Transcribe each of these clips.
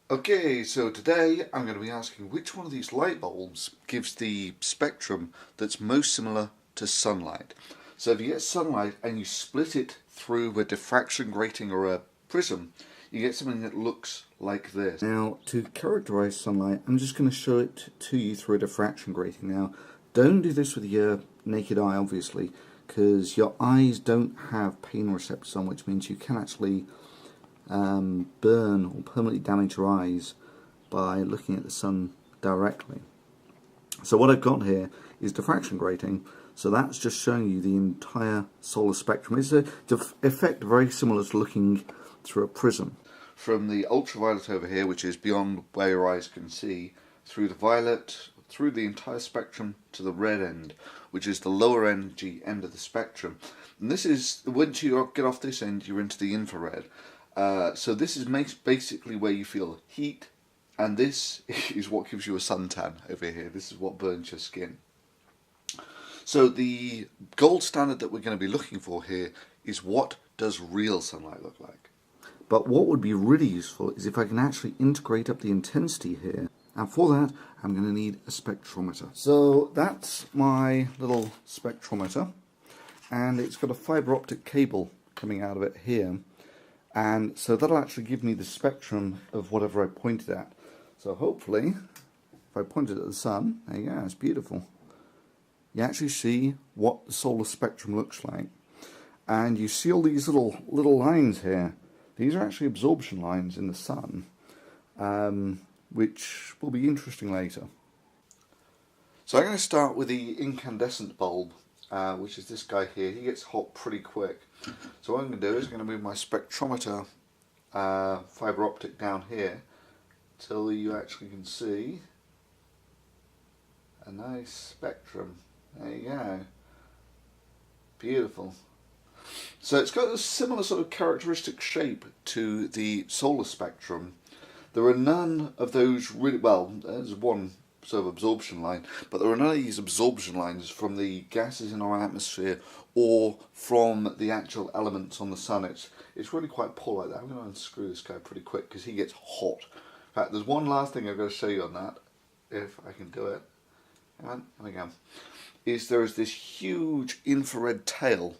Okay, so today I'm going to be asking which one of these light bulbs gives the spectrum that's most similar to sunlight. So if you get sunlight and you split it through a diffraction grating or a prism, you get something that looks like this. Now, to characterize sunlight, I'm just going to show it to you through a diffraction grating. Now, don't do this with your naked eye, obviously, because your eyes don't have pain receptors on, which means you can actually burn or permanently damage your eyes by looking at the sun directly. So what I've got here is diffraction grating, so that's just showing you the entire solar spectrum. It's an effect very similar to looking through a prism. From the ultraviolet over here, which is beyond where your eyes can see, through the violet, through the entire spectrum to the red end, which is the lower energy end of the spectrum. And this is, once you get off this end, you're into the infrared. So this is basically where you feel heat, and this is what gives you a suntan over here. This is what burns your skin. So the gold standard that we're going to be looking for here is what does real sunlight look like. But what would be really useful is if I can actually integrate up the intensity here, and for that I'm going to need a spectrometer. So that's my little spectrometer, and it's got a fibre optic cable coming out of it here. And so that'll actually give me the spectrum of whatever I pointed at. So hopefully, if I pointed at the sun, there you go, it's beautiful. You actually see what the solar spectrum looks like. And you see all these little lines here. These are actually absorption lines in the sun, which will be interesting later. So I'm going to start with the incandescent bulb, which is this guy here. He gets hot pretty quick. So what I'm going to do is I'm going to move my spectrometer fibre optic down here till you actually can see a nice spectrum. There you go. Beautiful. So it's got a similar sort of characteristic shape to the solar spectrum. There are none of those really, well, there's one sort of absorption line, but there are none of these absorption lines from the gases in our atmosphere or from the actual elements on the sun. It's really quite poor like that. I'm going to unscrew this guy pretty quick because he gets hot. In fact, there's one last thing I've got to show you on that, if I can do it. Hang on, there we go. There is this huge infrared tail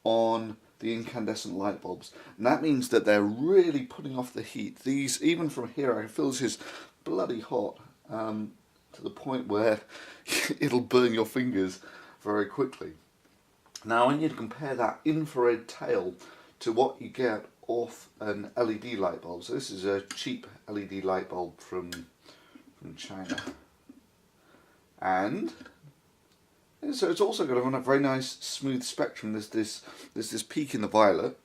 on the incandescent light bulbs, and that means that they're really putting off the heat. These, even from here, I can feel this is bloody hot. To the point where it'll burn your fingers very quickly. Now I need to compare that infrared tail to what you get off an LED light bulb. So this is a cheap LED light bulb from China. And so it's also got a very nice smooth spectrum. There's this peak in the violet,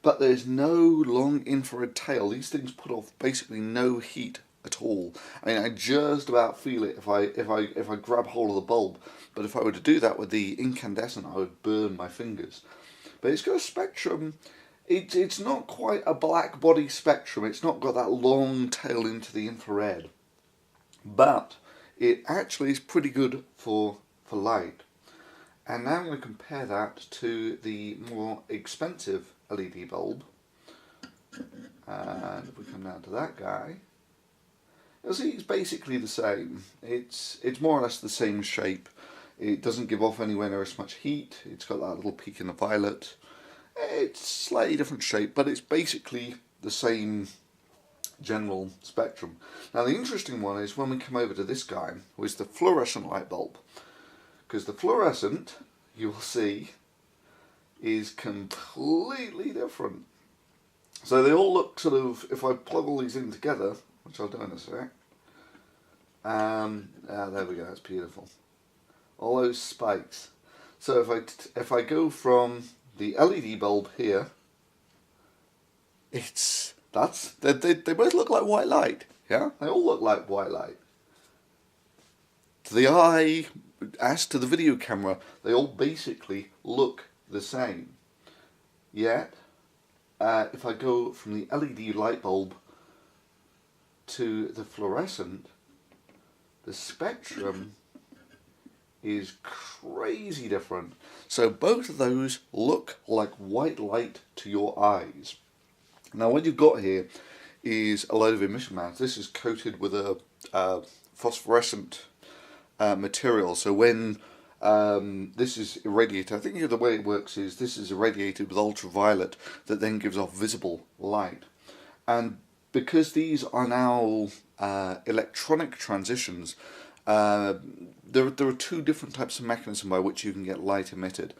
but there's no long infrared tail. These things put off basically no heat at all. I mean, I just about feel it if I grab hold of the bulb, but if I were to do that with the incandescent, I would burn my fingers. But it's got a spectrum. It's not quite a black body spectrum. It's not got that long tail into the infrared, but it actually is pretty good for light. And now I'm going to compare that to the more expensive LED bulb. And if we come down to that guy, you'll see it's basically the same. It's more or less the same shape. It doesn't give off anywhere near as much heat. It's got that little peak in the violet. It's slightly different shape, but it's basically the same general spectrum. Now the interesting one is when we come over to this guy, which is the fluorescent light bulb. Because the fluorescent, you will see, is completely different. So they all look sort of, if I plug all these in together, which I'll do in a sec. There we go, that's beautiful. All those spikes. So if I go from the LED bulb here, they both look like white light. Yeah, they all look like white light. To the eye, as to the video camera, they all basically look the same. Yet, if I go from the LED light bulb to the fluorescent, the spectrum is crazy different. So both of those look like white light to your eyes. Now what you've got here is a load of emission bands. This is coated with a phosphorescent material. So when this is irradiated, I think the way it works is this is irradiated with ultraviolet that then gives off visible light. And because these are now electronic transitions, there are two different types of mechanism by which you can get light emitted.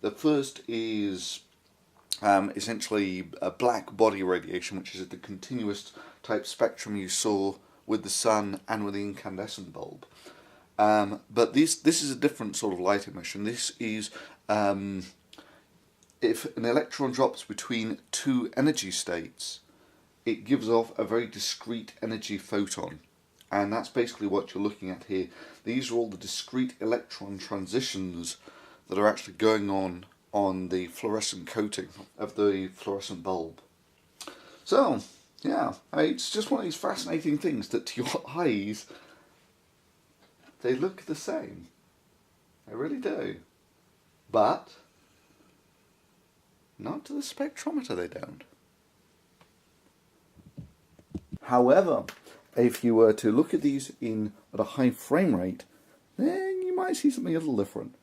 The first is essentially a black body radiation, which is the continuous type spectrum you saw with the sun and with the incandescent bulb. But this is a different sort of light emission. This is if an electron drops between two energy states, it gives off a very discrete energy photon. And that's basically what you're looking at here. These are all the discrete electron transitions that are actually going on the fluorescent coating of the fluorescent bulb. So, yeah, it's just one of these fascinating things that to your eyes, they look the same. They really do. But, not to the spectrometer they don't. However, if you were to look at these at a high frame rate, then you might see something a little different.